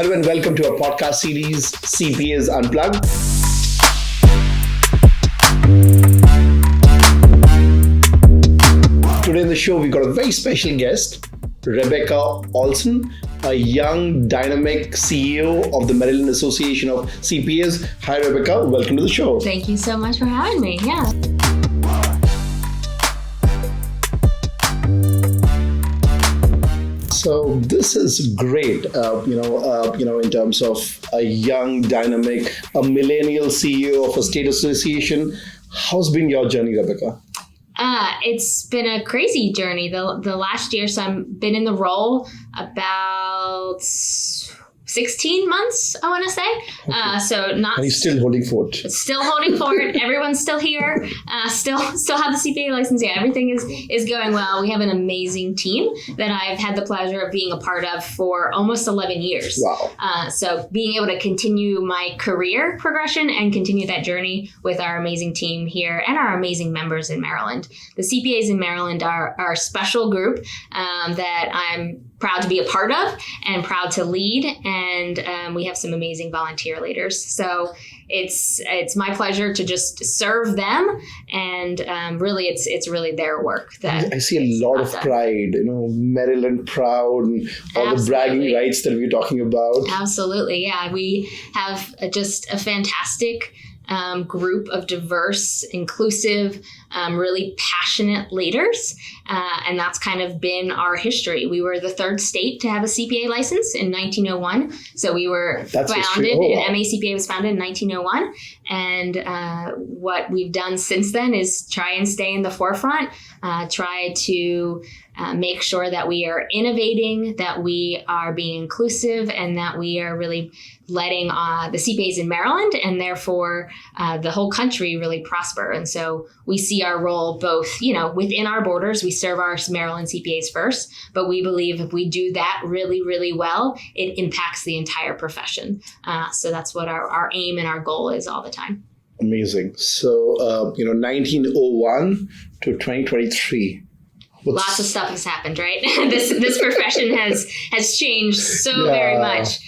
Hello and welcome to our podcast series, CPAs Unplugged. Today in the show, we've got a very special guest, Rebekah Olson, a young, dynamic CEO of the Maryland Association of CPAs. Hi, Rebekah. Welcome to the show. Thank you so much for having me. Yeah. So this is great, in terms of a young, dynamic, a millennial CEO of a state association. How's been your journey, Rebekah? It's been a crazy journey. The last year, so I've been in the role about 16 months, I want to say. Okay. So not. And he's still holding fort. Still holding fort. Everyone's still here. Still have the CPA license. Yeah, everything is going well. We have an amazing team that I've had the pleasure of being a part of for almost 11 years. Wow. So being able to continue my career progression and continue that journey with our amazing team here and our amazing members in Maryland. The CPAs in Maryland are a special group that I'm proud to be a part of and proud to lead. And we have some amazing volunteer leaders. So it's my pleasure to just serve them. And really, it's really their work that I see a lot of pride, Maryland proud and all Absolutely. The bragging rights that we're talking about. Absolutely. Yeah. We have just a fantastic group of diverse, inclusive, really passionate leaders. And that's kind of been our history. We were the third state to have a CPA license in 1901. So we were founded, and MACPA was founded in 1901. And what we've done since then is try and stay in the forefront, try to make sure that we are innovating, that we are being inclusive, and that we are really letting the CPAs in Maryland and therefore the whole country really prosper. And so we see our role both, within our borders. We serve our Maryland CPAs first, but we believe if we do that really, really well, it impacts the entire profession. So that's what our aim and our goal is all the time. Amazing. So, 1901 to 2023. Lots of stuff has happened, right? This profession has changed so very much.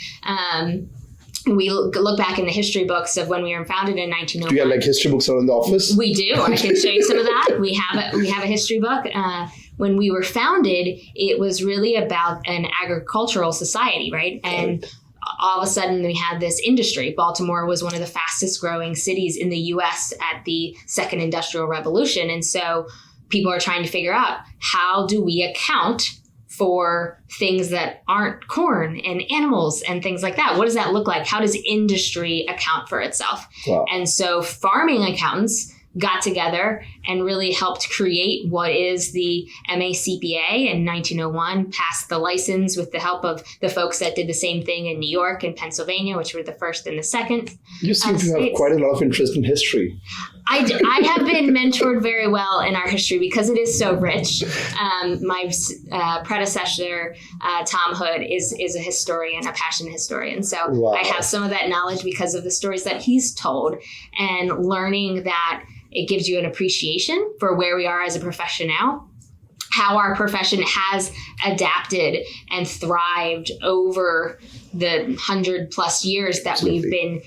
We look back in the history books of when we were founded in 1901. Do you have history books out in the office? We do. I can show you some of that. We have a history book. When we were founded, it was really about an agricultural society, right? And all of a sudden we had this industry. Baltimore was one of the fastest growing cities in the U.S. at the Second Industrial Revolution. And so people are trying to figure out, how do we account for things that aren't corn and animals and things like that? What does that look like? How does industry account for itself? Wow. And so farming accountants got together and really helped create what is the MACPA in 1901, passed the license with the help of the folks that did the same thing in New York and Pennsylvania, which were the first and the second. You seem to have quite a lot of interest in history. I have been mentored very well in our history because it is so rich. My predecessor, Tom Hood, is a historian, a passionate historian. So wow. I have some of that knowledge because of the stories that he's told, and learning that it gives you an appreciation for where we are as a profession now, how our profession has adapted and thrived over the 100+ years that Absolutely. We've been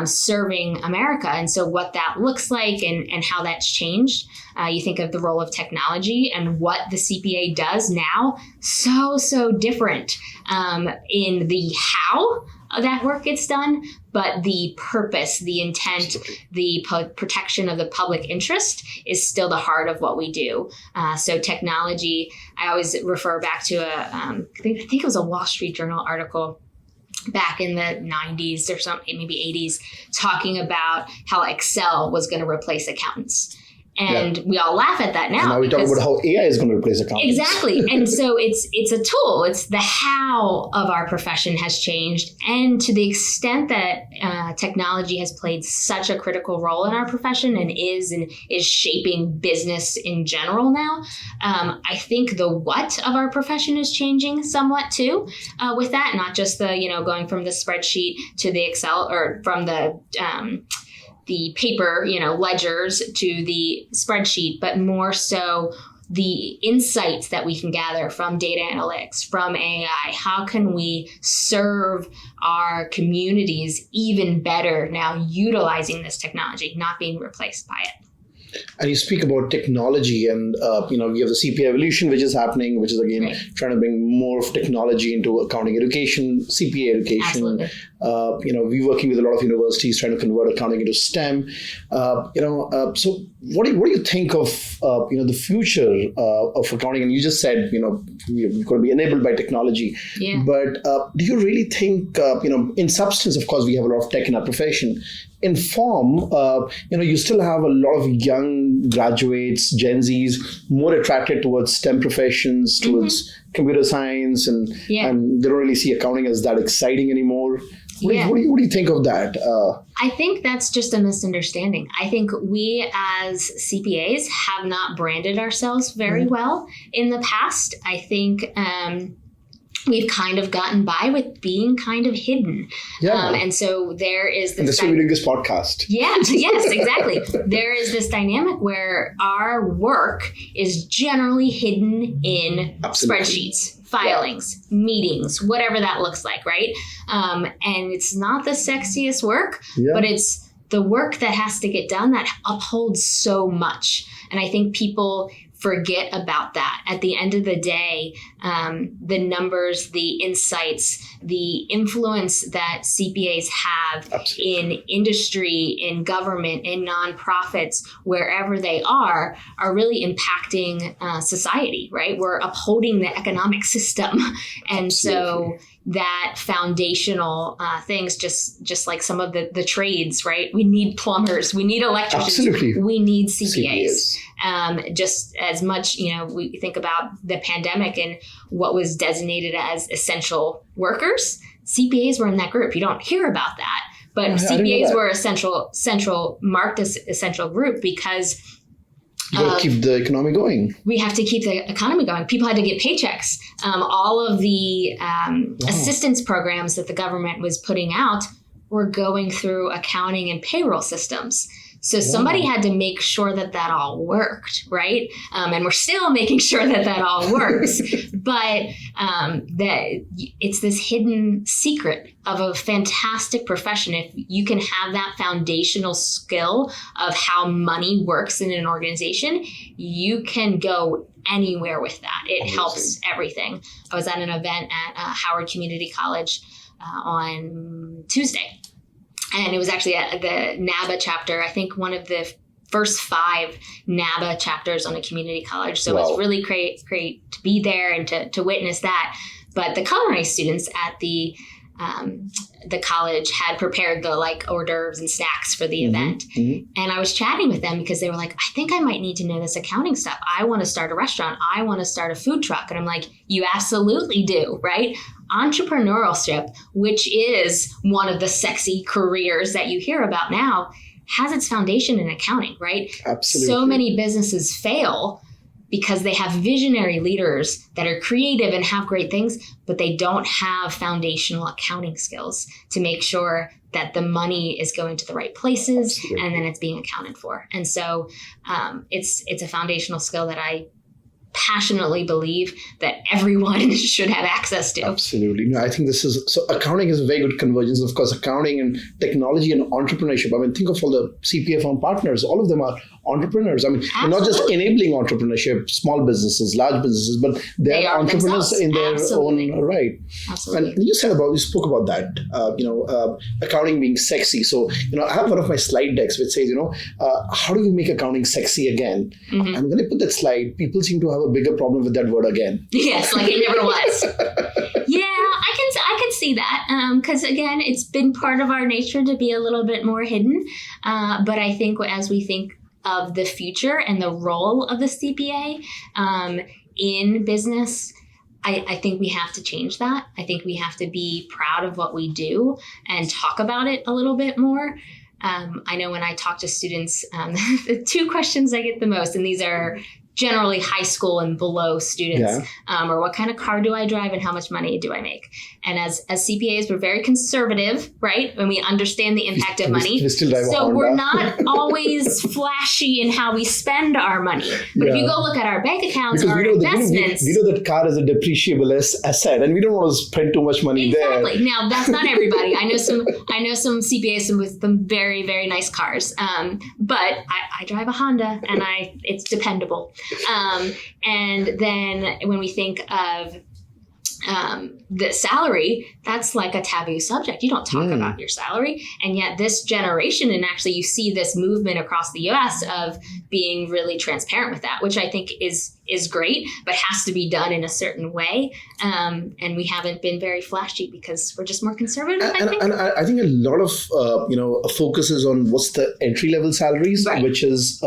serving America. And so what that looks like and how that's changed. You think of the role of technology and what the CPA does now, so different in the how that work gets done, but the purpose, the intent, the protection of the public interest is still the heart of what we do. So technology, I always refer back to I think it was a Wall Street Journal article back in the 90s or something, maybe 80s, talking about how Excel was going to replace accountants. And we all laugh at that now. And now we're talking about how AI is going to replace accountants. Exactly. And so it's a tool. It's the how of our profession has changed. And to the extent that technology has played such a critical role in our profession and is shaping business in general now, I think the what of our profession is changing somewhat too with that. Not just the, going from the spreadsheet to the Excel, or from the paper, ledgers to the spreadsheet, but more so the insights that we can gather from data analytics, from AI, how can we serve our communities even better now utilizing this technology, not being replaced by it? And you speak about technology, and we have the CPA evolution, which is happening, which is again trying to bring more of technology into accounting education, CPA education. Absolutely. We're working with a lot of universities trying to convert accounting into STEM. So what do you think of the future of accounting? And you just said we're going to be enabled by technology. Yeah. But do you really think in substance, of course, we have a lot of tech in our profession. In form, you still have a lot of young graduates, Gen Zs, more attracted towards STEM professions, towards computer science, and they don't really see accounting as that exciting anymore. What do you think of that? I think that's just a misunderstanding. I think we as CPAs have not branded ourselves very well in the past. I think we've kind of gotten by with being kind of hidden. And so there is this... And that's why we're doing this podcast. Yes, exactly. There is this dynamic where our work is generally hidden in spreadsheets, filings, meetings, whatever that looks like, right? And it's not the sexiest work, but it's the work that has to get done that upholds so much. And I think people forget about that. At the end of the day, the numbers, the insights, the influence that CPAs have in industry, in government, in nonprofits, wherever they are really impacting society, right? We're upholding the economic system. And so that foundational things, just like some of the trades, right? We need plumbers, we need electricians, we need CPAs. Just as much, we think about the pandemic and what was designated as essential workers. CPAs were in that group. You don't hear about that, but CPAs were central marked as essential group because you got to keep the economy going. We have to keep the economy going. People had to get paychecks. All of the assistance programs that the government was putting out were going through accounting and payroll systems. So somebody had to make sure that all worked, right? And we're still making sure that all works. But it's this hidden secret of a fantastic profession. If you can have that foundational skill of how money works in an organization, you can go anywhere with that. It helps everything. I was at an event at Howard Community College on Tuesday. And it was actually at the NABA chapter, I think one of the first 5 NABA chapters on a community college. So it was really great to be there and to witness that. But the culinary students at the college had prepared the hors d'oeuvres and snacks for the event. And I was chatting with them because they were like, I think I might need to know this accounting stuff. I want to start a restaurant. I want to start a food truck. And I'm like, you absolutely do, right? Entrepreneurship, which is one of the sexy careers that you hear about now, has its foundation in accounting, right? Absolutely. So many businesses fail because they have visionary leaders that are creative and have great things, but they don't have foundational accounting skills to make sure that the money is going to the right places and then it's being accounted for. And so it's a foundational skill that I passionately believe that everyone should have access to. Absolutely. No, I think so accounting is a very good convergence. Of course, accounting and technology and entrepreneurship. I mean, think of all the CPA firm partners. All of them are entrepreneurs. I mean, they're not just enabling entrepreneurship, small businesses, large businesses, but they are entrepreneurs in their own right. Absolutely. And you spoke about that, accounting being sexy. So, I have one of my slide decks which says, how do we make accounting sexy again? And when I put that slide, people seem to have a bigger problem with that word again. Yes, like it never was. Yeah, I can see that because again, it's been part of our nature to be a little bit more hidden. But I think as we think of the future and the role of the CPA in business, I think we have to change that. I think we have to be proud of what we do and talk about it a little bit more. I know when I talk to students, the 2 questions I get the most, and these are generally high school and below students, or what kind of car do I drive and how much money do I make? And as CPAs, we're very conservative, right? And we understand the impact of money. So we're not always flashy in how we spend our money. But if you go look at our bank accounts, our investments. We know that car is a depreciable asset, and we don't want to spend too much money there. Exactly. Now, that's not everybody. I know some CPAs with some very, very nice cars. But I drive a Honda, and it's dependable. And then when we think of the salary, that's like a taboo subject. You don't talk about your salary. And yet this generation, and actually you see this movement across the US of being really transparent with that, which I think is great, but has to be done in a certain way. And we haven't been very flashy because we're just more conservative, I think. And I think a lot of, focus is on what's the entry level salaries, which is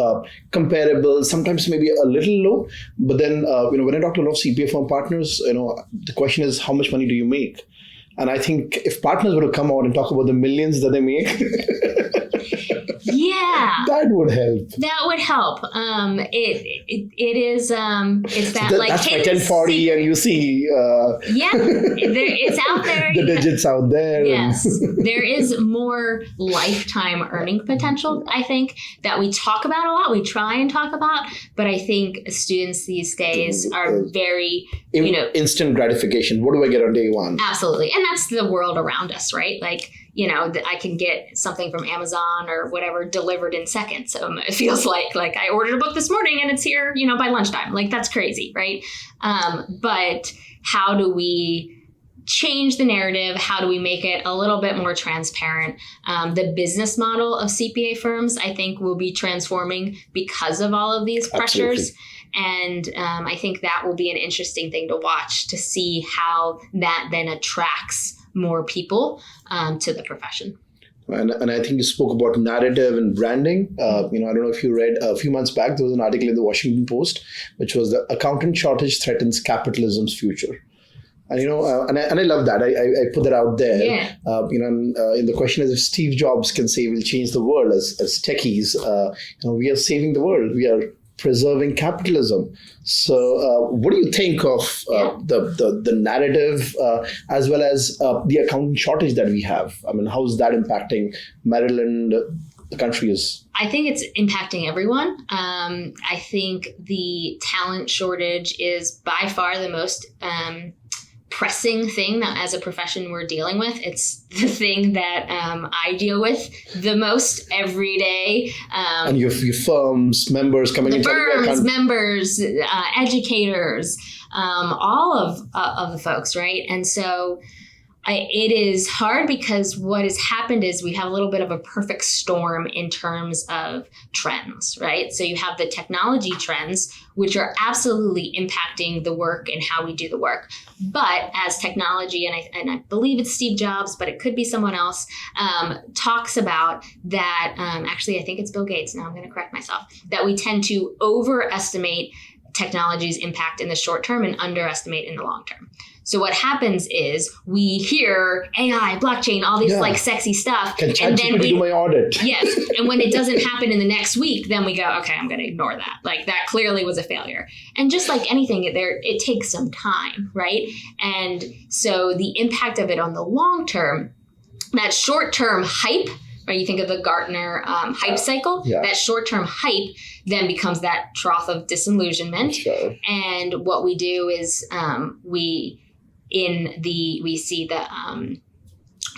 comparable, sometimes maybe a little low. But then, when I talk to a lot of CPA firm partners, the question is, how much money do you make? And I think if partners were to come out and talk about the millions that they make, that would help. That would help. It is. It's that so that's my 1040, and you see. It's out there. The digits out there. Yes, there is more lifetime earning potential, I think, that we talk about a lot. We try and talk about, but I think students these days are very, instant gratification. What do I get on day one? Absolutely, and that's the world around us, right? Like, I can get something from Amazon or whatever delivered in seconds. It feels like I ordered a book this morning and it's here, by lunchtime. Like, that's crazy, right? But how do we change the narrative? How do we make it a little bit more transparent? The business model of CPA firms, I think, will be transforming because of all of these pressures. Absolutely. And I think that will be an interesting thing to watch, to see how that then attracts more people to the profession. And I think you spoke about narrative and branding. I don't know if you read a few months back, there was an article in the Washington Post, which was the accountant shortage threatens capitalism's future. And, and I love that. I put that out there. Yeah. And the question is, if Steve Jobs can say we'll change the world as techies, we are saving the world. We are preserving capitalism. So what do you think of the narrative as well as the accountant shortage that we have? I mean, how is that impacting Maryland, the country is? I think it's impacting everyone. I think the talent shortage is by far the most pressing thing that as a profession we're dealing with. It's the thing that I deal with the most every day. And your firms, members coming in. Firms, members, educators, all of the folks, right? And so it is hard because what has happened is we have a little bit of a perfect storm in terms of trends, right? So you have the technology trends, which are absolutely impacting the work and how we do the work. But as technology, and I believe it's Steve Jobs, but it could be someone else, talks about that, actually, I think it's Bill Gates, now I'm going to correct myself, that we tend to overestimate technology's impact in the short term and underestimate in the long term. So what happens is we hear AI, blockchain, all these like sexy stuff. And then we do my audit. Yes. And when it doesn't happen in the next week, then we go, okay, I'm going to ignore that. Like, that clearly was a failure. And just like anything, it takes some time, right? And so the impact of it on the long term, that short term hype, right? You think of the Gartner hype cycle, that short term hype then becomes that trough of disillusionment. Sure. And what we do is we see the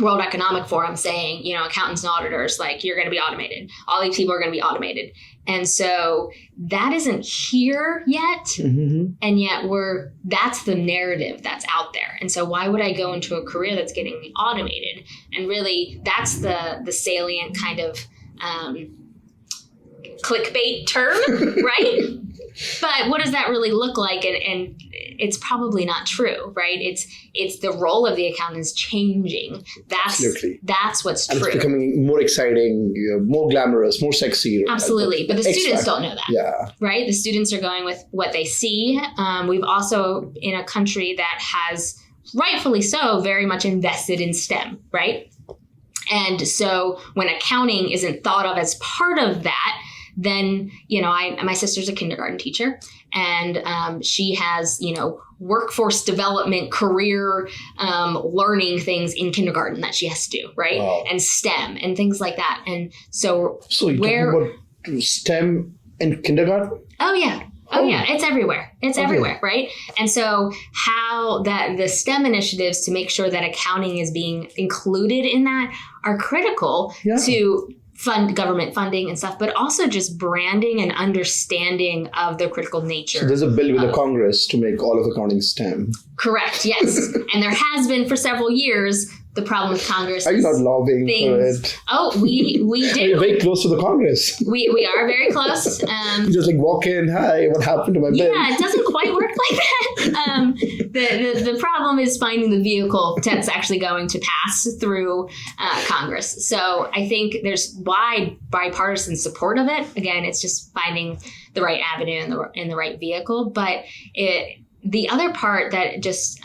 World Economic Forum saying, accountants and auditors, like, you're going to be automated. All these people are going to be automated. And so that isn't here yet. Mm-hmm. And yet that's the narrative that's out there. And so why would I go into a career that's getting automated? And really, that's the salient kind of clickbait term, right? But what does that really look like? And it's probably not true, right? It's the role of the accountant is changing. That's what's true. And it's becoming more exciting, more glamorous, more sexy. Absolutely. But the students don't know that. Yeah. Right? The students are going with what they see. We've also, in a country that has, rightfully so, very much invested in STEM, right? And so when accounting isn't thought of as part of that, then, my sister's a kindergarten teacher, and she has, workforce development, career learning things in kindergarten that she has to do, right? Wow. And STEM and things like that. And so you're talking about STEM in kindergarten? Oh, yeah. It's everywhere. It's everywhere, right? And so how the STEM initiatives to make sure that accounting is being included in that are critical to fund government funding and stuff, but also just branding and understanding of the critical nature. So there's a bill with the Congress to make all of accounting STEM. Correct, yes. And there has been for several years. The problem with Congress Are you not lobbying for it? Oh, we do. You're very close to the Congress. We are very close. You just walk in, hi, what happened to my bill? Yeah, it doesn't quite work like that. The problem is finding the vehicle that's actually going to pass through Congress. So I think there's wide bipartisan support of it. Again, it's just finding the right avenue and the right vehicle. But the other part that just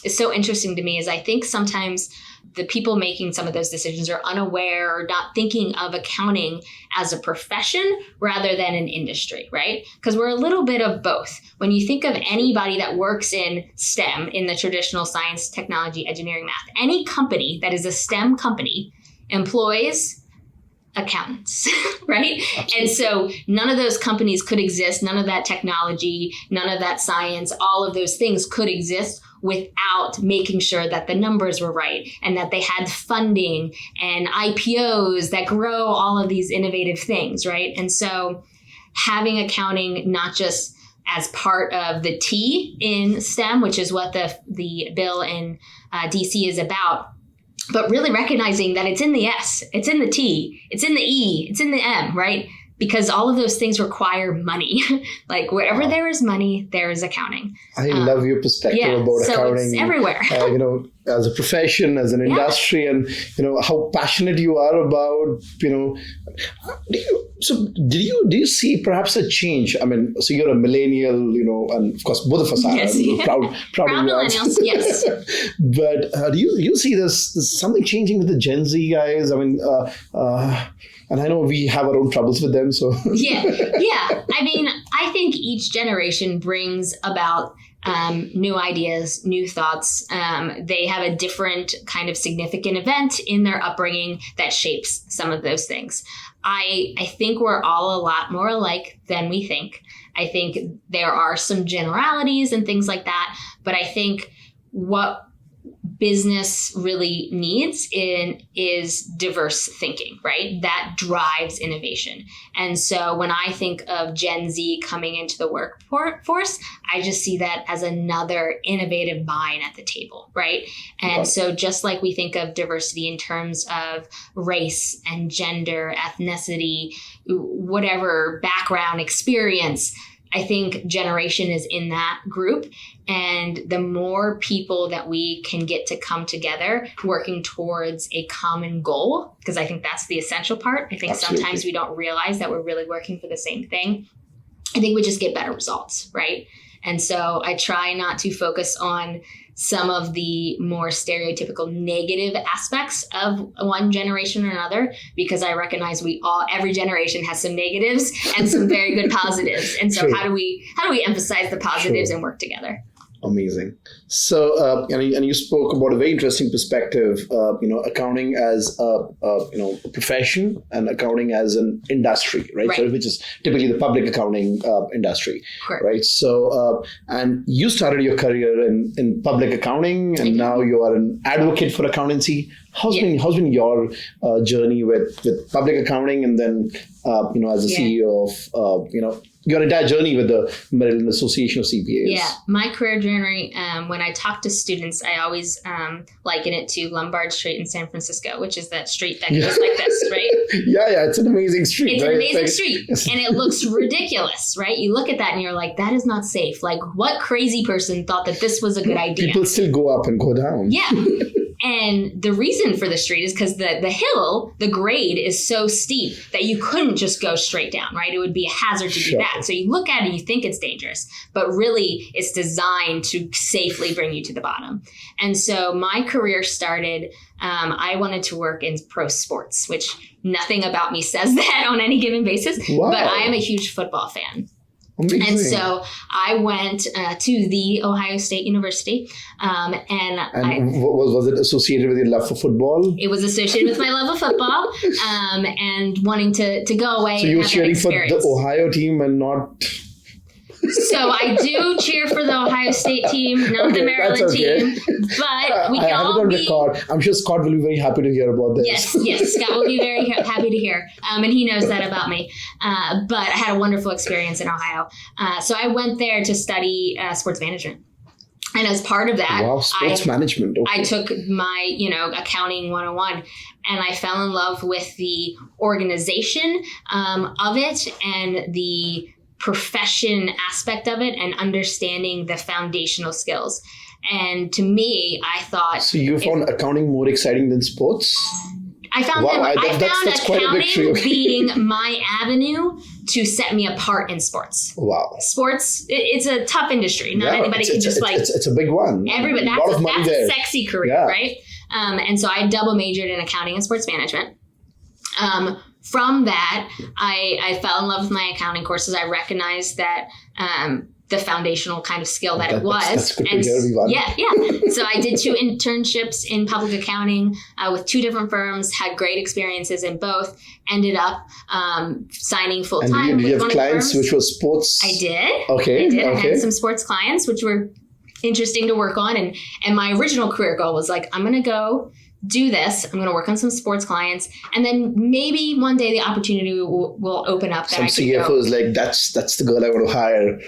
is so interesting to me is I think sometimes the people making some of those decisions are unaware or not thinking of accounting as a profession rather than an industry, right? Because we're a little bit of both. When you think of anybody that works in STEM, in the traditional science, technology, engineering, math, any company that is a STEM company employs accountants, right? Absolutely. And so none of those companies could exist. None of that technology, none of that science, all of those things could exist without making sure that the numbers were right and that they had funding and IPOs that grow all of these innovative things, right? And so having accounting not just as part of the T in STEM, which is what the bill in DC is about, but really recognizing that it's in the S, it's in the T, it's in the E, it's in the M, right? Because all of those things require money. Wherever there is money, there is accounting. I love your perspective about accounting. It's everywhere. As a profession, as an industry, and how passionate you are about. Do you see perhaps a change? I mean, so you're a millennial, and of course both of us are proud millennials. Yes. But do you see this something changing with the Gen Z guys? I mean. And I know we have our own troubles with them, so. Yeah. I mean, I think each generation brings about new ideas, new thoughts. They have a different kind of significant event in their upbringing that shapes some of those things. I think we're all a lot more alike than we think. I think there are some generalities and things like that, but I think what business really needs is diverse thinking, right? That drives innovation. And so when I think of Gen Z coming into the workforce, I just see that as another innovative mind at the table, right? And so just like we think of diversity in terms of race and gender, ethnicity, whatever background, experience, I think generation is in that group. And the more people that we can get to come together working towards a common goal, because I think that's the essential part. I think Absolutely. Sometimes we don't realize that we're really working for the same thing. I think we just get better results, right? And so I try not to focus on some of the more stereotypical negative aspects of one generation or another, because I recognize every generation has some negatives and some very good positives. And so how do we emphasize the positives and work together? Amazing. So, and you spoke about a very interesting perspective, accounting as a profession and accounting as an industry, right? So, which is typically the public accounting industry, Correct. Right? So, and you started your career in public accounning, and now you are an advocate for accountancy. How's been your journey with public accounting, and then as a CEO of your entire journey with the Maryland Association of CPAs? Yeah, my career journey, when I talk to students, I always liken it to Lombard Street in San Francisco, which is that street that goes like this, right? Yeah, it's an amazing street. It's an amazing street, and it looks ridiculous, right? You look at that and you're like, that is not safe. Like, what crazy person thought that this was a good idea? People still go up and go down. Yeah. And the reason for the street is because the hill, the grade is so steep that you couldn't just go straight down, right? It would be a hazard to do that. So you look at it and you think it's dangerous, but really it's designed to safely bring you to the bottom. And so my career started, I wanted to work in pro sports, which nothing about me says that on any given basis, but I am a huge football fan. Amazing. And so I went to the Ohio State University, was it associated with your love for football? It was associated with my love of football, and wanting to go away. So you were cheering for the Ohio team and not. So I do cheer for the Ohio State team, not the Maryland team, but we can all be. Record. I'm sure Scott will be very happy to hear about this. Yes, Scott will be very happy to hear, and he knows that about me. But I had a wonderful experience in Ohio, so I went there to study sports management. And as part of that, sports management. Okay. I took my, accounting 101, and I fell in love with the organization of it and the profession aspect of it and understanding the foundational skills. And to me, I thought... So you found accounting more exciting than sports? I found accounting being my avenue to set me apart in sports. Wow. Sports, it's a tough industry. Not anybody can just It's a big one. Everybody, that's a sexy career, right? And so I double majored in accounting and sports management. From that, I fell in love with my accounting courses. I recognized that the foundational kind of skill that it was. That's good to hear, everyone. Yeah. So I did 2 internships in public accounting with 2 different firms, had great experiences in both, ended up signing full-time. And did you have clients which were sports? I did. Okay. I did. I had some sports clients, which were interesting to work on. And my original career goal was like, I'm going to go do this. I'm going to work on some sports clients, and then maybe one day the opportunity will open up. That some CFOs like that's the girl I want to hire.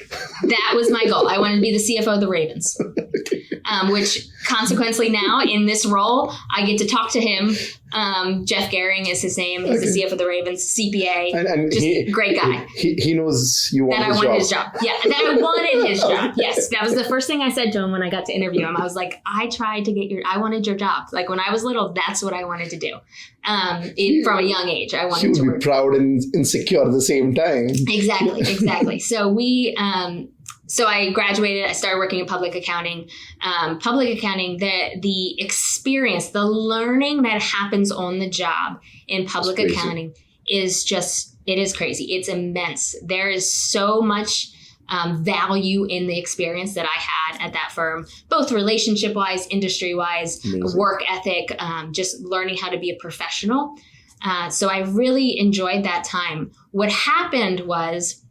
That was my goal. I wanted to be the CFO of the Ravens, which consequently now in this role I get to talk to him. Jeff Gehring is his name. He's the CFO of the Ravens, CPA, and just great guy. He knows you want that his I wanted job. His job. Yeah, that I wanted his job. Yes, that was the first thing I said to him when I got to interview him. I was like, I wanted your job. Like when I was little, that's what I wanted to do. From a young age, I wanted to work. He would be proud and insecure at the same time. Exactly. So I graduated. I started working in public accounting. The experience, the learning that happens on the job in public accounting is crazy. It's immense. There is so much value in the experience that I had at that firm, both relationship-wise, industry-wise, work ethic, just learning how to be a professional. So I really enjoyed that time. What happened was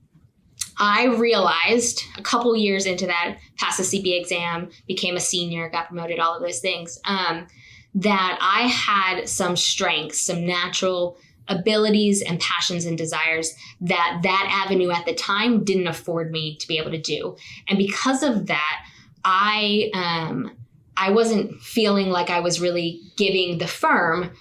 I realized a couple years into that, passed the CPA exam, became a senior, got promoted, all of those things, that I had some strengths, some natural abilities and passions and desires that avenue at the time didn't afford me to be able to do. And because of that, I wasn't feeling like I was really giving the firm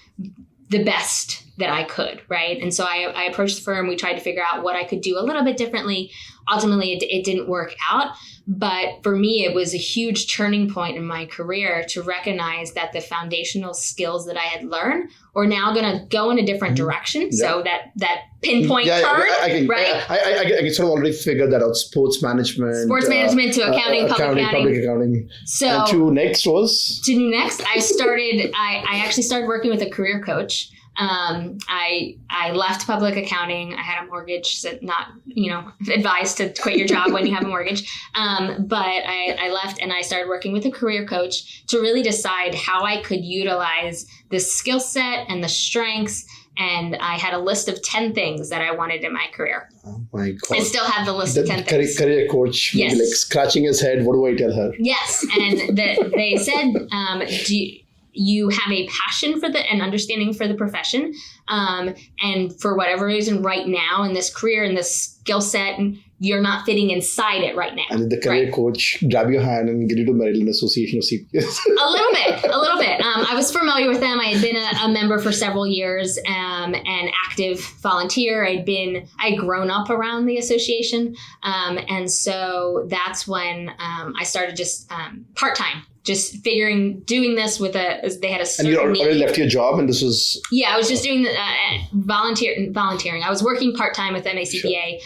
the best that I could, right? And so I approached the firm. We tried to figure out what I could do a little bit differently. Ultimately, it didn't work out. But for me, it was a huge turning point in my career to recognize that the foundational skills that I had learned were now going to go in a different direction. Yeah. So that pinpoint turn, right? I can sort of already figure that out. Sports management to accounting, public accounting. So and to next, I actually started working with a career coach. I left public accounting. I had a mortgage, so not, advised to quit your job when you have a mortgage. But I left and I started working with a career coach to really decide how I could utilize the skill set and the strengths. And I had a list of 10 things that I wanted in my career. Oh my God. I still have the list of 10 things. Career coach, yes. Like scratching his head. What do I tell her? Yes. And they said, you have a passion for an understanding for the profession. And for whatever reason right now in this career, in this skill set, you're not fitting inside it right now. And did the career coach grab your hand and get you to Maryland Association of CPAs? A little bit. I was familiar with them. I had been a member for several years, an active volunteer. I'd grown up around the association. And so that's when I started just part-time just doing this with they had a certain And you need. already left your job, and this was... Yeah, I was just doing the volunteering. I was working part-time with MACPA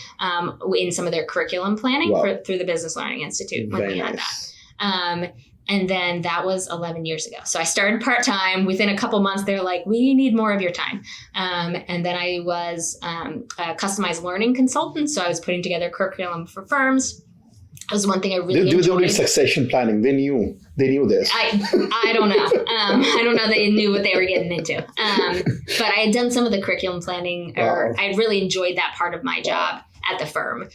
in some of their curriculum planning through the Business Learning Institute when we had that. And then that was 11 years ago. So I started part-time. Within a couple months, they're like, we need more of your time. And then I was a customized learning consultant. So I was putting together curriculum for firms. That was one thing I really enjoyed. They were doing succession planning. They knew this. I don't know. I don't know they knew what they were getting into. But I had done some of the curriculum planning, or I really enjoyed that part of my job at the firm,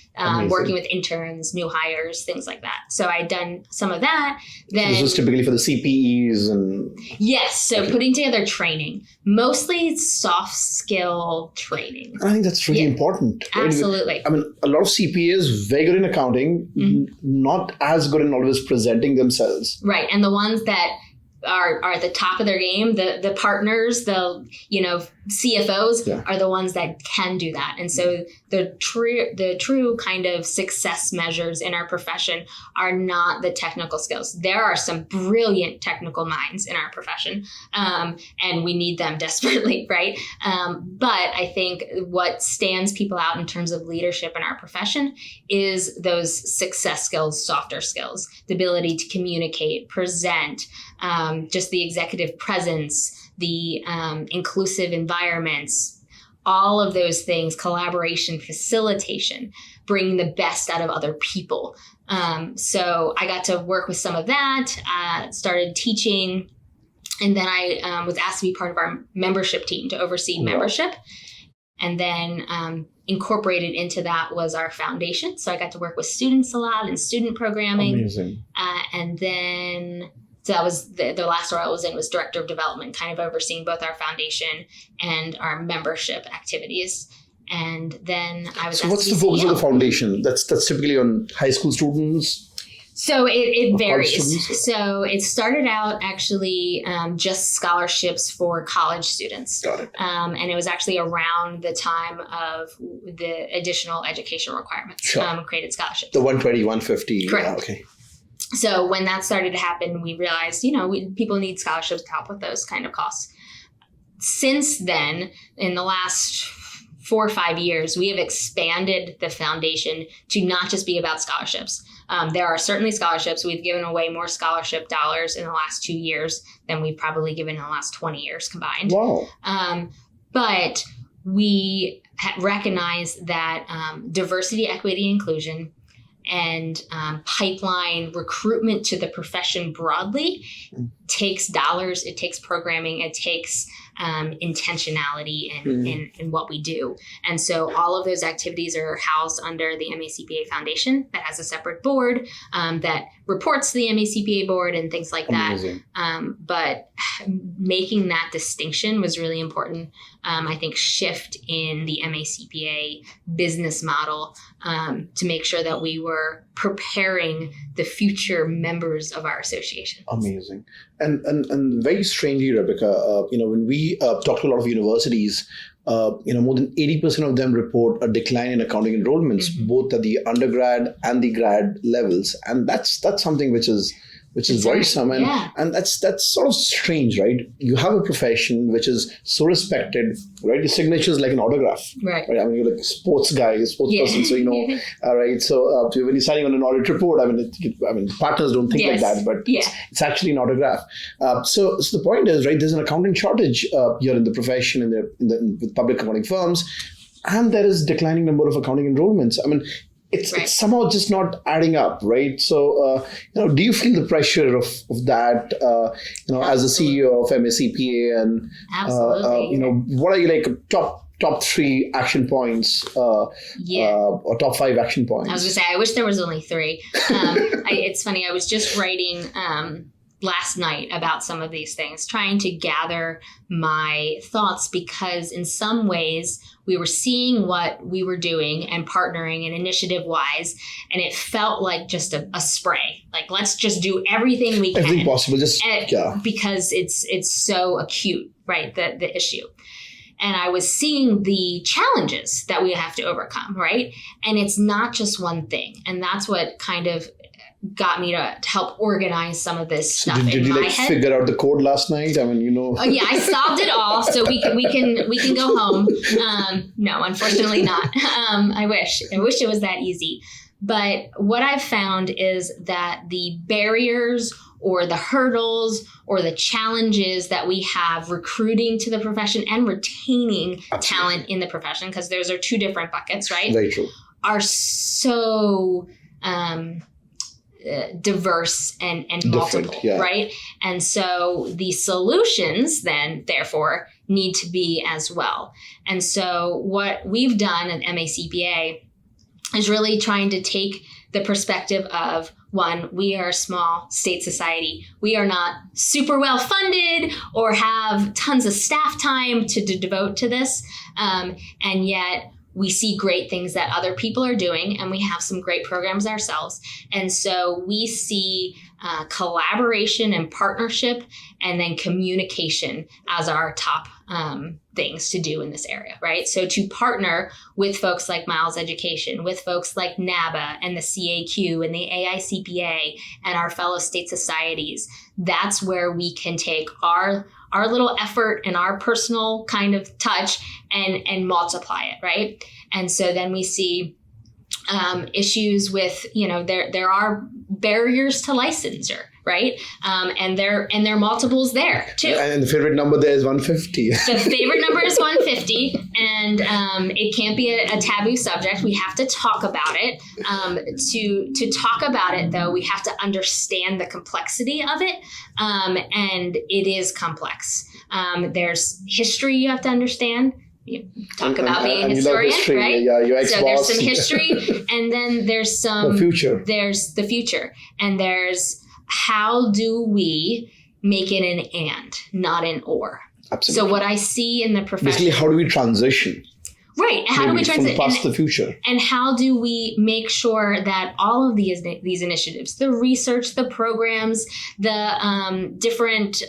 working with interns, new hires, things like that. So I'd done some of that. Then this was typically for the CPEs and... Yes. So putting together training, mostly soft skill training. I think that's really important. Right? Absolutely. I mean, a lot of CPAs, very good in accounting, not as good in always presenting themselves. Right. And the ones that are at the top of their game, the partners, the CFOs are the ones that can do that. And so the true kind of success measures in our profession are not the technical skills. There are some brilliant technical minds in our profession, and we need them desperately, right? But I think what stands people out in terms of leadership in our profession is those success skills, softer skills, the ability to communicate, present, just the executive presence, the inclusive environments, all of those things, collaboration, facilitation, bringing the best out of other people. So I got to work with some of that, started teaching, and then I was asked to be part of our membership team to oversee membership. And then incorporated into that was our foundation. So I got to work with students a lot and student programming. Amazing. And then... So that was the last role I was in was director of development, kind of overseeing both our foundation and our membership activities. And then I was. So what's the focus of the foundation? That's typically on high school students. So it varies. So it started out actually just scholarships for college students. Got it. And it was actually around the time of the additional educational requirements. Created scholarships. The 120, 150. Correct. Okay. So when that started to happen, we realized, people need scholarships to help with those kind of costs. Since then, in the last 4 or 5 years, we have expanded the foundation to not just be about scholarships. There are certainly scholarships. We've given away more scholarship dollars in the last 2 years than we've probably given in the last 20 years combined. Wow. But we recognize that diversity, equity, inclusion, and pipeline recruitment to the profession broadly takes dollars, it takes programming, it takes intentionality in what we do. And so all of those activities are housed under the MACPA Foundation that has a separate board that reports to the MACPA board and things like Amazing. that. But making that distinction was really important. I think shift in the MACPA business model to make sure that we were preparing the future members of our association. Amazing. And very strangely, Rebekah, when we talk to a lot of universities, more than 80% of them report a decline in accounting enrollments, both at the undergrad and the grad levels. And that's something which is worrisome. And that's sort of strange, right? You have a profession which is so respected, right? The signature is like an autograph, right? I mean, you're like a sports guy, a sports person, so right? So when you're signing on an audit report, partners don't think like that, but it's actually an autograph. So the point is, right? There's an accounting shortage here in the profession, with public accounting firms, and there is declining number of accounting enrollments. I mean, it's somehow just not adding up, right? So, do you feel the pressure of that, as a CEO of MACPA, and what are you like top 3 action points, or top 5 action points? I was gonna say, I wish there was only 3. It's funny. I was just writing last night about some of these things, trying to gather my thoughts, because in some ways we were seeing what we were doing and partnering and initiative wise, and it felt like just a spray. Like, let's just do everything we can. Everything possible, because it's so acute, right? The issue. And I was seeing the challenges that we have to overcome, right? And it's not just one thing. And that's what kind of got me to help organize some my stuff in my head. Did you figure out the code last night? I mean, Oh yeah, I solved it all, so we can go home. No, unfortunately not. I wish it was that easy. But what I've found is that the barriers or the hurdles or the challenges that we have recruiting to the profession and retaining talent in the profession, because those are two different buckets, right? Very true. Are so diverse and multiple, right? And so the solutions then, therefore, need to be as well. And so what we've done at MACPA is really trying to take the perspective of, one, we are a small state society. We are not super well funded or have tons of staff time to devote to this. And yet we see great things that other people are doing, and we have some great programs ourselves. And so we see collaboration and partnership and then communication as our top things to do in this area, right? So to partner with folks like Miles Education, with folks like NABA and the CAQ and the AICPA and our fellow state societies, that's where we can take our little effort and our personal kind of touch and multiply it, right? And so then we see issues with, there are barriers to licensure, right? And there are multiples there too. And the favorite number there is 150. The favorite number is 150, and it can't be a taboo subject. We have to talk about it. To talk about it, though, we have to understand the complexity of it, and it is complex. There's history you have to understand. You talk about being a historian, history, right? Yeah, your ex-boss. So there's some history, and then there's some the future. There's the future, and there's how do we make it an and, not an or. Absolutely. So what I see in the profession, basically, how do we transition? Right. How do we transition from past to the future? And how do we make sure that all of these initiatives, the research, the programs, the different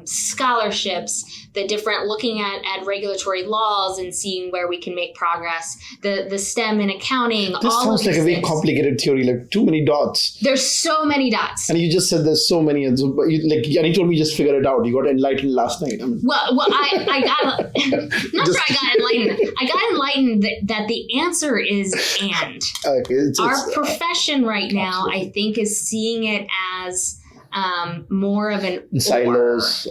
scholarships, the different looking at regulatory laws and seeing where we can make progress, the STEM and accounting, this all sounds of these like a very things. Complicated theory, like too many dots. There's so many dots. And you just said there's so many, and you told me just figure it out. You got enlightened last night. Well, I got not sure I got enlightened. I got enlightened that the answer is and. Our profession right now, I think, is seeing it as more of an silos.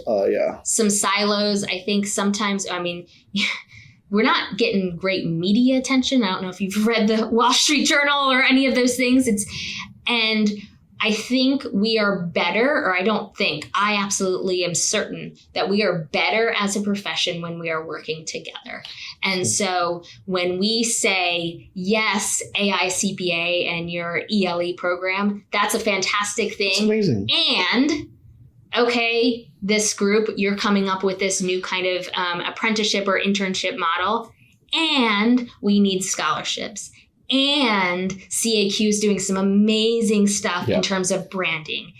Some silos. I think sometimes, we're not getting great media attention. I don't know if you've read the Wall Street Journal or any of those things. And I think we are better, or I absolutely am certain that we are better as a profession when we are working together. And so when we say, yes, AICPA and your ELE program, that's a fantastic thing. It's amazing. And, okay, this group, you're coming up with this new kind of apprenticeship or internship model, and we need scholarships. And CAQ is doing some amazing stuff in terms of branding.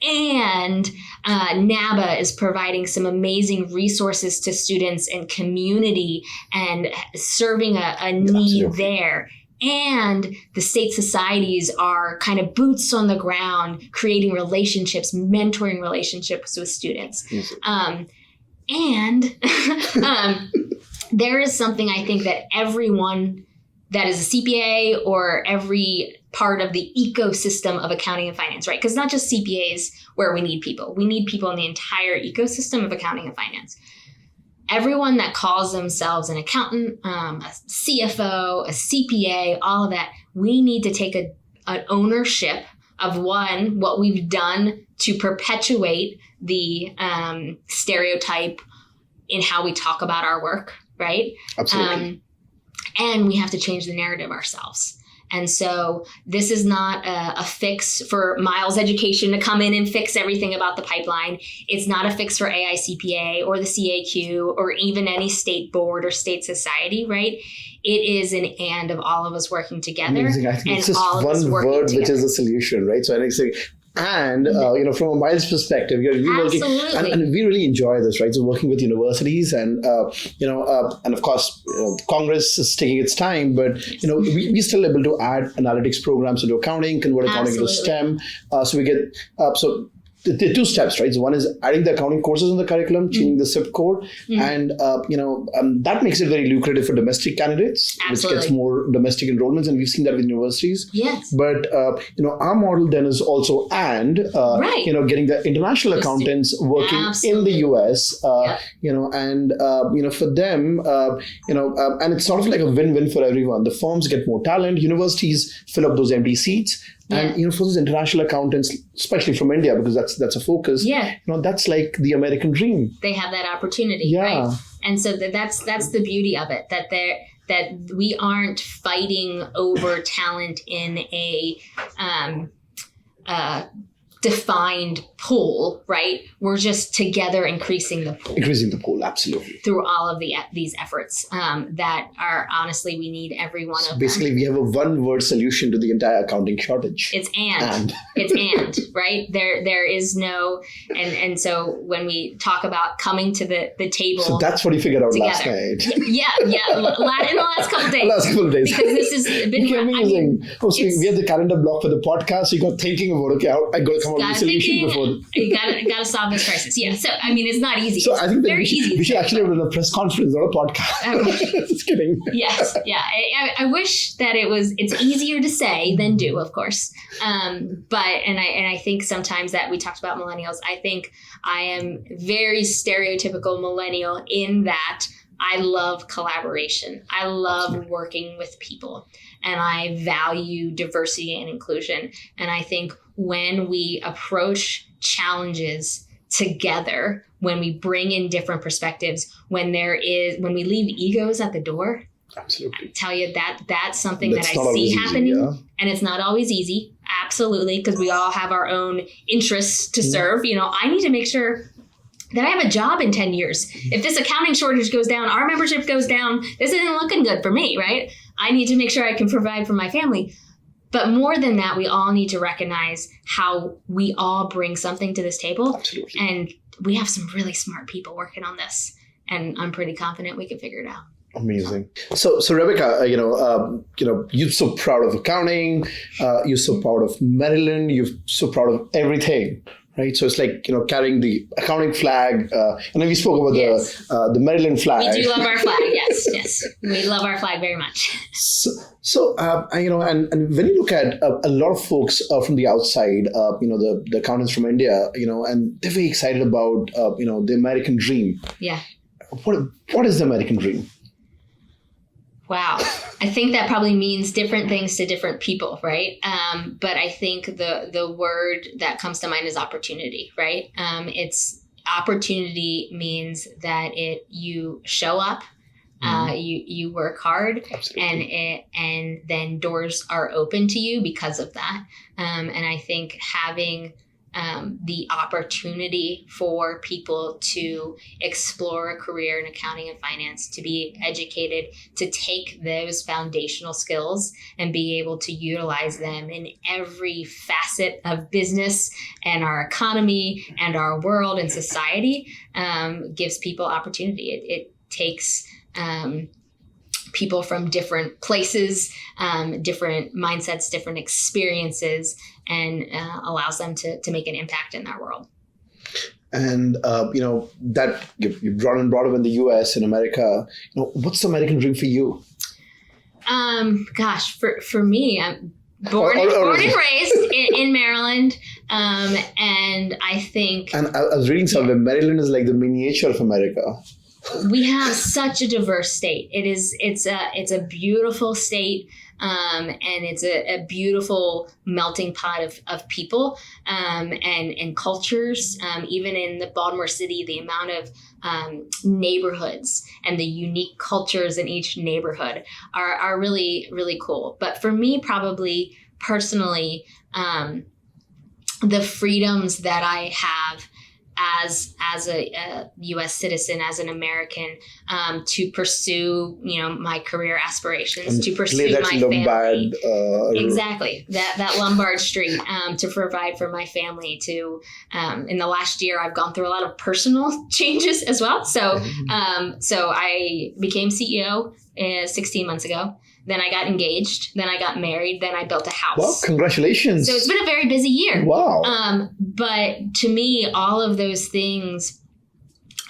And NABA is providing some amazing resources to students and community and serving a need there. And the state societies are kind of boots on the ground, creating relationships, mentoring relationships with students. And there is something I think that everyone that is a CPA or every part of the ecosystem of accounting and finance, right? Because not just CPAs where we need people. We need people in the entire ecosystem of accounting and finance. Everyone that calls themselves an accountant, a CFO, a CPA, all of that, we need to take an ownership of, one, what we've done to perpetuate the stereotype in how we talk about our work, right? Absolutely. And we have to change the narrative ourselves. And so this is not a fix for Miles Education to come in and fix everything about the pipeline. It's not a fix for AICPA or the CAQ or even any state board or state society, right? It is an and of all of us working together. Amazing. I think and it's just all one of us word together. which is a solution, right? So I think And from a Miles perspective, we're working, and we really enjoy this, right? So working with universities, and and of course, Congress is taking its time, but we're still able to add analytics programs into accounting, convert accounting into STEM. So we get there are two steps, right? So one is adding the accounting courses in the curriculum, changing the SIP code, and that makes it very lucrative for domestic candidates, which gets more domestic enrollments, and we've seen that with universities. Yes. But our model then is also getting the international accountants working in the US, and for them, and it's sort of like a win-win for everyone. The firms get more talent, universities fill up those empty seats. And for those international accountants, especially from India, because that's a focus. That's like the American dream. They have that opportunity, right? And so that's the beauty of it, that we aren't fighting over talent in a defined pool, right? We're just together increasing the pool. Increasing the pool, absolutely. Through all of these efforts that are, honestly, we need every one of them. Basically, we have a one-word solution to the entire accounting shortage. It's and. It's and, right? There is no, and so when we talk about coming to the table. So that's what you figured out together. last night. Yeah. In the last couple of days. Because this has been amazing. We had the calendar block for the podcast. You got thinking about, I got to come up with a solution before. You gotta solve this crisis. Yeah. So it's not easy. So I think that we should actually have a press conference, not a podcast. Just kidding. Yes. Yeah. I wish that it's easier to say than do, of course. But I think sometimes that we talked about millennials. I think I am very stereotypical millennial in that I love collaboration. I love working with people, and I value diversity and inclusion. And I think when we approach challenges together, when we bring in different perspectives, when we leave egos at the door, absolutely, I tell you that's something that I see happening, and it's not always easy. Absolutely, because we all have our own interests to serve. I need to make sure that I have a job in 10 years. If this accounting shortage goes down, our membership goes down, this isn't looking good for me, right? I need to make sure I can provide for my family. But more than that, we all need to recognize how we all bring something to this table. Absolutely. And we have some really smart people working on this. And I'm pretty confident we can figure it out. Amazing. So Rebekah, you're so proud of accounting. You're so proud of Maryland. You're so proud of everything. Right, so it's like carrying the accounting flag, and then we spoke about the Maryland flag. We do love our flag, yes, we love our flag very much. So and when you look at a lot of folks from the outside, the accountants from India, and they're very excited about the American dream. Yeah. What is the American dream? Wow. I think that probably means different things to different people, right? But I think the word that comes to mind is opportunity, right? It's opportunity means that you show up, you work hard, and then doors are open to you because of that. And I think having the opportunity for people to explore a career in accounting and finance, to be educated, to take those foundational skills and be able to utilize them in every facet of business and our economy and our world and society, gives people opportunity. It takes people from different places, different mindsets, different experiences, and allows them to make an impact in our world. And, that you've drawn and brought up in the US, in America, what's the American dream for you? Gosh, for me, I'm born and raised in Maryland. And I think... And I was reading somewhere, Maryland is like the miniature of America. We have such a diverse state. It's a beautiful state, and it's a beautiful melting pot of people and cultures. Even in the Baltimore City, the amount of neighborhoods and the unique cultures in each neighborhood are really, really cool. But for me, probably personally, the freedoms that I have as a U.S. citizen, as an American, to pursue, my career aspirations, to pursue my family. Exactly. That Lombard Street, to provide for my family, to, in the last year, I've gone through a lot of personal changes as well. So I became CEO 16 months ago. Then I got engaged. Then I got married. Then I built a house. Well, congratulations. So it's been a very busy year. Wow. But to me, all of those things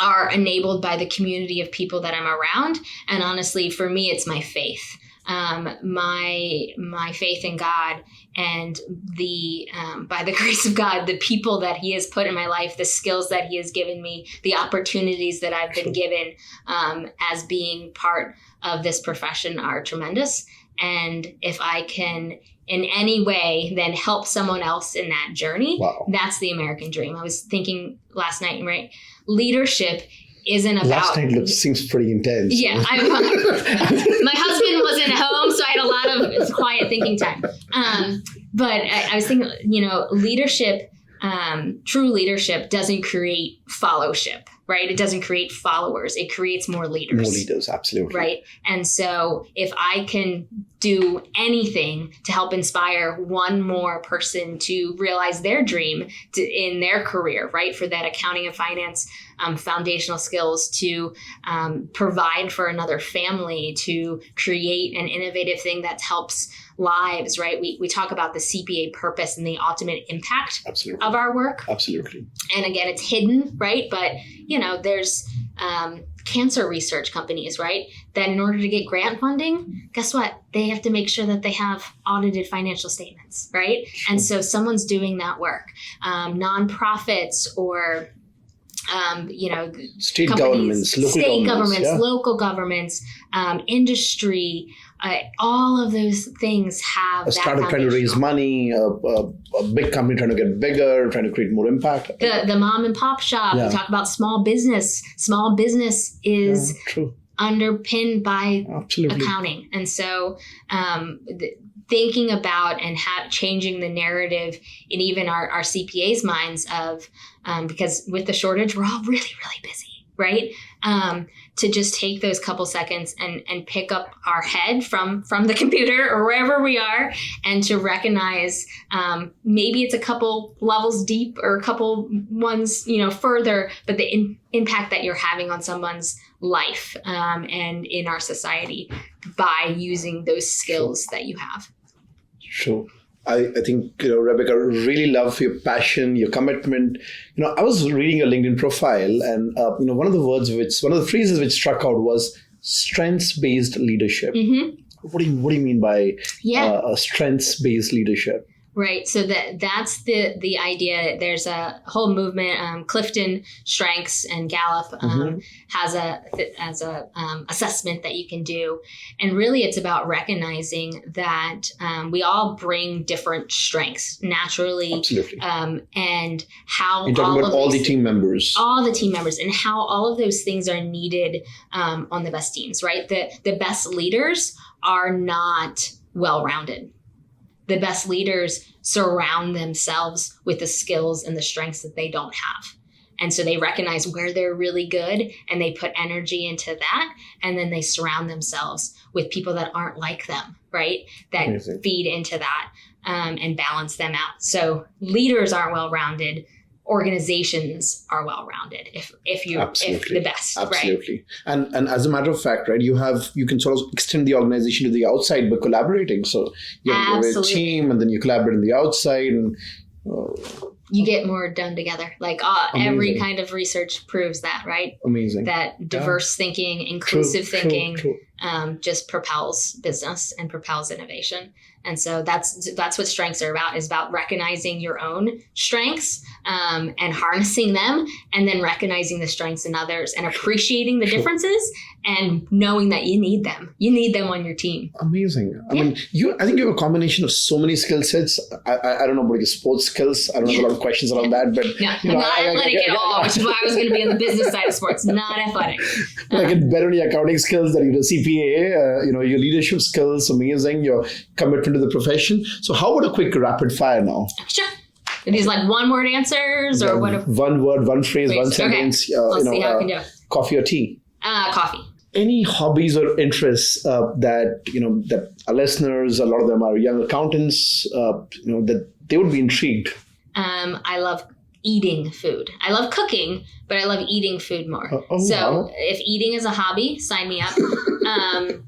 are enabled by the community of people that I'm around. And honestly, for me, it's my faith. My faith in God, and by the grace of God, the people that He has put in my life, the skills that He has given me, the opportunities that I've been given as being part of this profession are tremendous. And if I can in any way then help someone else in that journey, that's the American dream. I was thinking last night, right? Leadership isn't about... Last night seems pretty intense. Yeah. My husband wasn't home, so I had a lot of quiet thinking time. But I was thinking, leadership, true leadership doesn't create followship, right? It doesn't create followers. It creates more leaders. More leaders, absolutely. Right. And so if I can do anything to help inspire one more person to realize their dream in their career, right, for that accounting and finance foundational skills, to provide for another family, to create an innovative thing that helps lives, right? We talk about the CPA purpose and the ultimate impact of our work. Absolutely. And again, it's hidden, right? But, there's cancer research companies, right? That in order to get grant funding, guess what? They have to make sure that they have audited financial statements, right? Sure. And so someone's doing that work. Nonprofits or state governments, local governments, industry, all of those things have a startup trying to raise money, a big company trying to get bigger, trying to create more impact. The mom and pop shop. We talk about small business. Small business is underpinned by accounting, and so thinking about and changing the narrative in even our CPAs' minds of because with the shortage, we're all really, really busy, right? To just take those couple seconds and pick up our head from the computer or wherever we are, and to recognize maybe it's a couple levels deep or a couple ones further, but the impact that you're having on someone's life and in our society by using those skills that you have. Sure. I think, Rebekah, really love your passion, your commitment. I was reading your LinkedIn profile, and, one of the phrases which struck out was strengths-based leadership. Mm-hmm. What do you mean by strengths-based leadership? Right. So that's the idea. There's a whole movement. Clifton Strengths and Gallup has a assessment that you can do, and really it's about recognizing that we all bring different strengths naturally. Absolutely. And how you're talking about all the team members, and how all of those things are needed on the best teams. Right. The best leaders are not well-rounded. The best leaders surround themselves with the skills and the strengths that they don't have. And so they recognize where they're really good and they put energy into that. And then they surround themselves with people that aren't like them, right? That Amazing. Feed into that and balance them out. So leaders aren't well-rounded. Organizations are well-rounded if the best. Absolutely. Right? And as a matter of fact, right, you can sort of extend the organization to the outside by collaborating. So you have a team and then you collaborate on the outside, and you get more done together. Like every kind of research proves that, right? Amazing. That diverse thinking, inclusive thinking just propels business and propels innovation. And so that's what strengths are about, is about recognizing your own strengths and harnessing them, and then recognizing the strengths in others and appreciating the differences and knowing that you need them. You need them on your team. Amazing. I mean, I think you have a combination of so many skill sets. I don't know about your sports skills. I don't have a lot of questions around that, but not athletic at all, which is why I was going to be on the business side of sports, not athletic. I get better in your accounting skills than you're a CPA. Your leadership skills, amazing. Your commitment to the profession. So how about a quick rapid fire now? Sure. Are these like one-word answers or what? One word, one phrase, one sentence. Okay. Let's see how I can do. Coffee or tea? Coffee. Any hobbies or interests that our listeners, a lot of them are young accountants, that they would be intrigued? I love eating food. I love cooking, but I love eating food more. So if eating is a hobby, sign me up.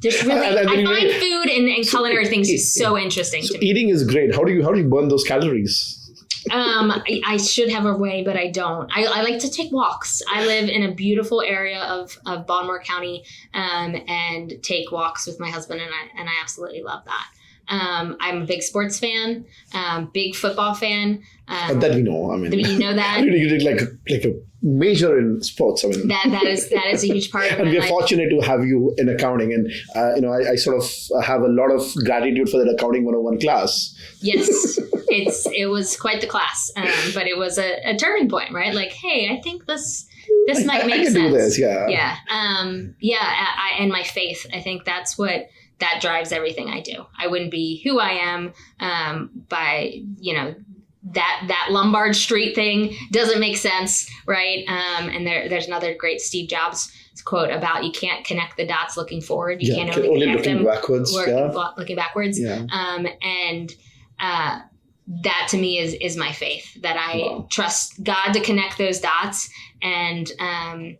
Just really, I find food and culinary things so interesting to me. Eating is great. How do you burn those calories? I should have a way, but I don't. I like to take walks. I live in a beautiful area of Baltimore County, and take walks with my husband, and I absolutely love that. I'm a big sports fan, big football fan. That we know. I mean, you know that you did like a major in sports. I mean, that is a huge part of it. And we're fortunate to have you in accounting, and I sort of have a lot of gratitude for that accounting 101 class. Yes, it was quite the class, but it was a turning point, right? Like, hey, I think this might make sense. I can do this, yeah. And my faith. I think that's what. That drives everything I do. I wouldn't be who I am by, that Lombard Street thing doesn't make sense, right? And there's another great Steve Jobs quote about you can't connect the dots looking forward. You can't only connect them looking backwards. And that to me is my faith, that I trust God to connect those dots, and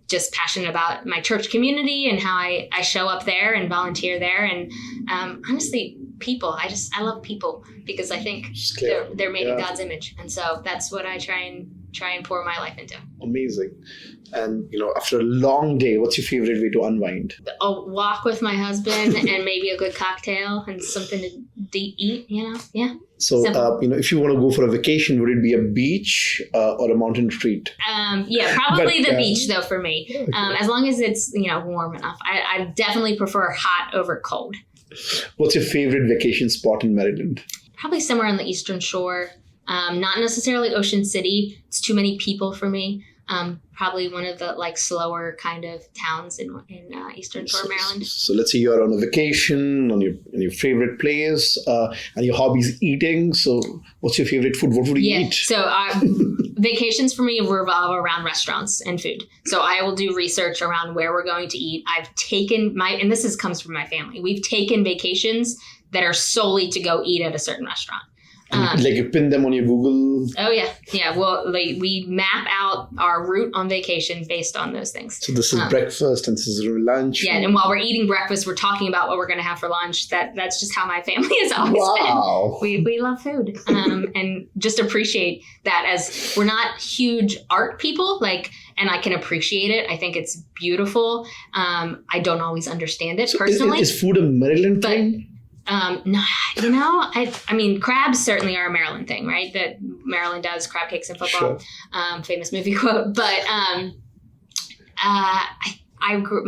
just passionate about my church community and how I show up there and volunteer there. And honestly, people, I love people, because I think they're made in God's image. And so that's what I try and pour my life into. Amazing. And, after a long day, what's your favorite way to unwind? A walk with my husband and maybe a good cocktail and something to eat, Yeah. So, if you want to go for a vacation, would it be a beach or a mountain retreat? Probably the beach, though, for me. As long as it's, warm enough. I definitely prefer hot over cold. What's your favorite vacation spot in Maryland? Probably somewhere on the Eastern Shore. Not necessarily Ocean City. It's too many people for me. Probably one of the slower kind of towns in Eastern Shore, Maryland. So let's say you're on a vacation on your favorite place, and your hobby is eating. So what's your favorite food? What would you eat? So vacations for me revolve around restaurants and food. So I will do research around where we're going to eat. I've taken and this comes from my family. We've taken vacations that are solely to go eat at a certain restaurant. You pin them on your Google? Oh, yeah. Yeah. Well, we map out our route on vacation based on those things. So this is breakfast and this is lunch. Yeah. And while we're eating breakfast, we're talking about what we're going to have for lunch. That's just how my family has always been. We love food, and just appreciate that, as we're not huge art people, and I can appreciate it. I think it's beautiful. I don't always understand it personally. Is food a Maryland thing? No, I mean, crabs certainly are a Maryland thing, right? That Maryland does crab cakes and football, famous movie quote. But I grew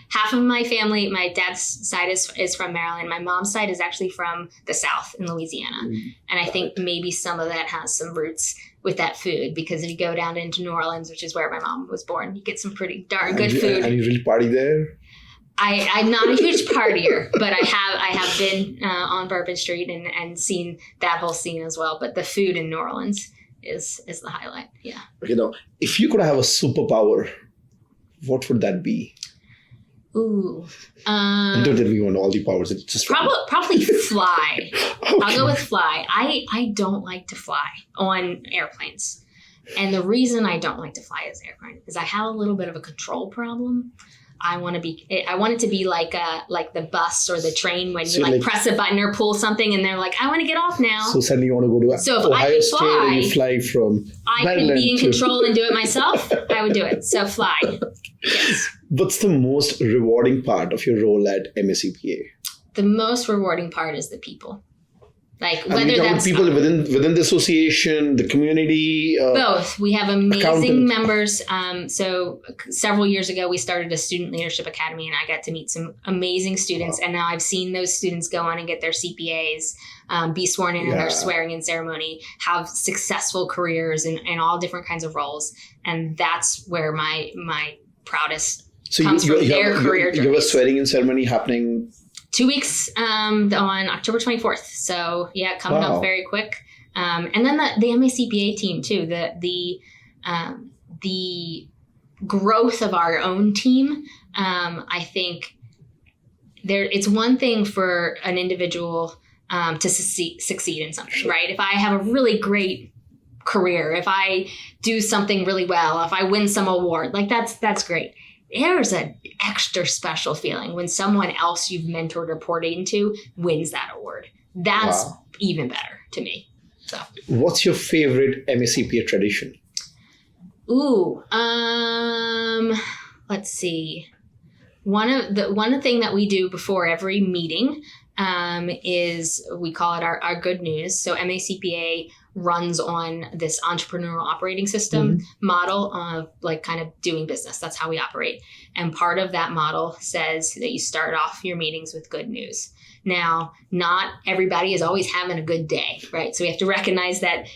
half of my family, my dad's side is from Maryland. My mom's side is actually from the South in Louisiana. And I think maybe some of that has some roots with that food, because if you go down into New Orleans, which is where my mom was born, you get some pretty darn good food. And you really party there? I'm not a huge partier, but I have been on Bourbon Street and seen that whole scene as well. But the food in New Orleans is the highlight. Yeah. If you could have a superpower, what would that be? Ooh. Don't tell me you want all the powers. It's just probably fly. Okay. I'll go with fly. I don't like to fly on airplanes. And the reason I don't like to fly as an airplane is I have a little bit of a control problem. I want it to be like the bus or the train when you press a button or pull something and they're like, I want to get off now. So suddenly you want to go to Ohio State and you fly from Maryland. Could be in control and do it myself. I would do it. So fly. Yes. What's the most rewarding part of your role at MACPA? The most rewarding part is the people. Whether that's people within the association, the community. Both. We have amazing members. So several years ago, we started a student leadership academy, and I got to meet some amazing students. Wow. And now I've seen those students go on and get their CPAs, be sworn in their swearing in ceremony, have successful careers in all different kinds of roles. And that's where my proudest comes from their career journey. You have a swearing in ceremony happening 2 weeks on October 24th. So coming up very quick. And then the MACPA team too, the growth of our own team. I think it's one thing for an individual to succeed in something, right? If I have a really great career, if I do something really well, if I win some award, like that's great. There's an extra special feeling when someone else you've mentored or poured into wins that award. That's even better to me. So, what's your favorite MACPA tradition? Let's see. One thing that we do before every meeting is we call it our good news. So MACPA runs on this entrepreneurial operating system model of like kind of doing business. That's how we operate. And part of that model says that you start off your meetings with good news. Now, not everybody is always having a good day, right? So we have to recognize that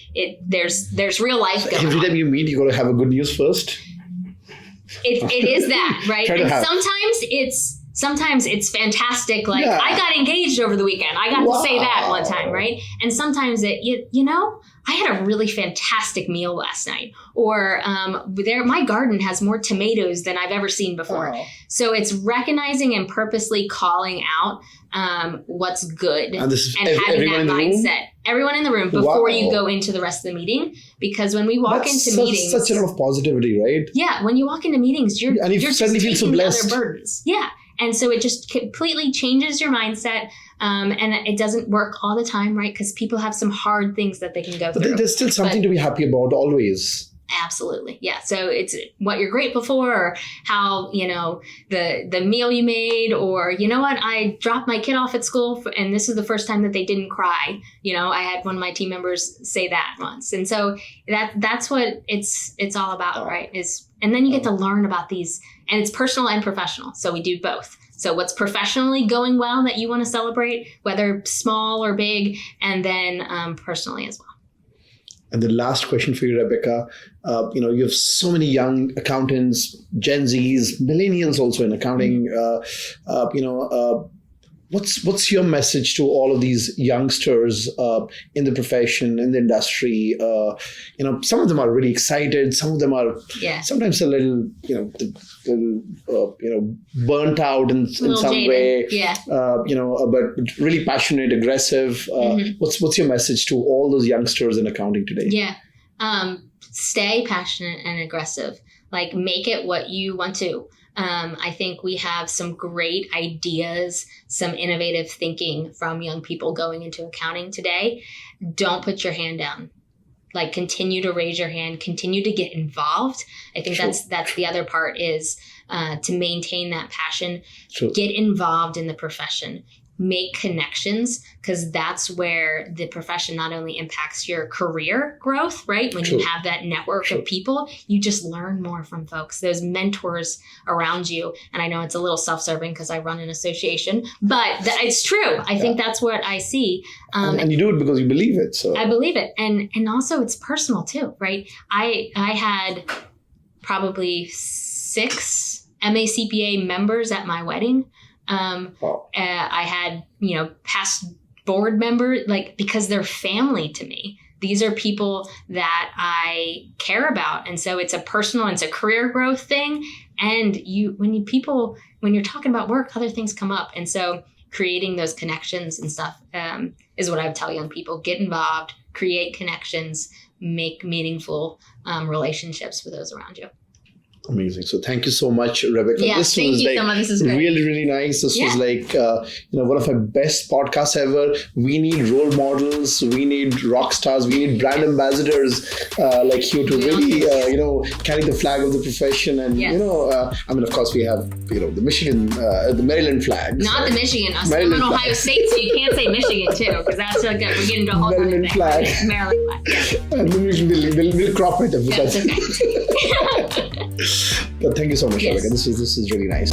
there's real life going on. Every time you meet, you got to have a good news first. It is that, right? And sometimes it's fantastic. Like I got engaged over the weekend. I got to say that one time, right? And sometimes I had a really fantastic meal last night, or my garden has more tomatoes than I've ever seen before. Oh. So it's recognizing and purposely calling out what's good and having that mindset. Everyone in the room before you go into the rest of the meeting, because when we walk into meetings, such a lot of positivity, right? Yeah, when you walk into meetings, you're just taking so blessed. Other burdens. Yeah. And so it just completely changes your mindset. And it doesn't work all the time, right? Because people have some hard things that they can go through. But there's still something to be happy about always. Absolutely. Yeah. So it's what you're grateful for, or how, the meal you made, or, what, I dropped my kid off at school and this is the first time that they didn't cry. I had one of my team members say that once. And so that's what it's all about, right? And then you get to learn about these, and it's personal and professional. So we do both. So what's professionally going well that you want to celebrate, whether small or big, and then personally as well. And the last question for you, Rebekah, you have so many young accountants, Gen Zs, millennials also in accounting. What's your message to all of these youngsters in the profession, in the industry? Some of them are really excited. Some of them are sometimes a little, burnt out in some jaded way. Yeah. But really passionate, aggressive. What's your message to all those youngsters in accounting today? Yeah. Stay passionate and aggressive. Like, make it what you want to. I think we have some great ideas, some innovative thinking from young people going into accounting today. Don't put your hand down. Like, continue to raise your hand, continue to get involved. I think that's the other part is to maintain that passion. Sure. Get involved in the profession. Make connections, because that's where the profession not only impacts your career growth, right? When you have that network of people, you just learn more from folks, those mentors around you. And I know it's a little self-serving because I run an association, but it's true. I think that's what I see. And you do it because you believe it. So I believe it. And also it's personal too, right? I had probably 6 MACPA members at my wedding. I had, past board members, because they're family to me. These are people that I care about. And so it's a personal, it's a career growth thing. And when you're talking about work, other things come up. And so creating those connections and stuff, is what I would tell young people. Get involved, create connections, make meaningful, relationships with those around you. Amazing. So thank you so much, Rebekah. Yeah, thank you so much. This is great. Really, really nice. This was one of our best podcasts ever. We need role models. We need rock stars. We need brand ambassadors like you to really, carry the flag of the profession. And, of course, we have, the Michigan, the Maryland flag. Not the Michigan. I'm in Ohio State, so you can't say Michigan, too, because that's we're getting into a whole other thing. Flag. Maryland flag. Yeah. And then we'll crop it. That's okay. But thank you so much, Rebekah. This is really nice.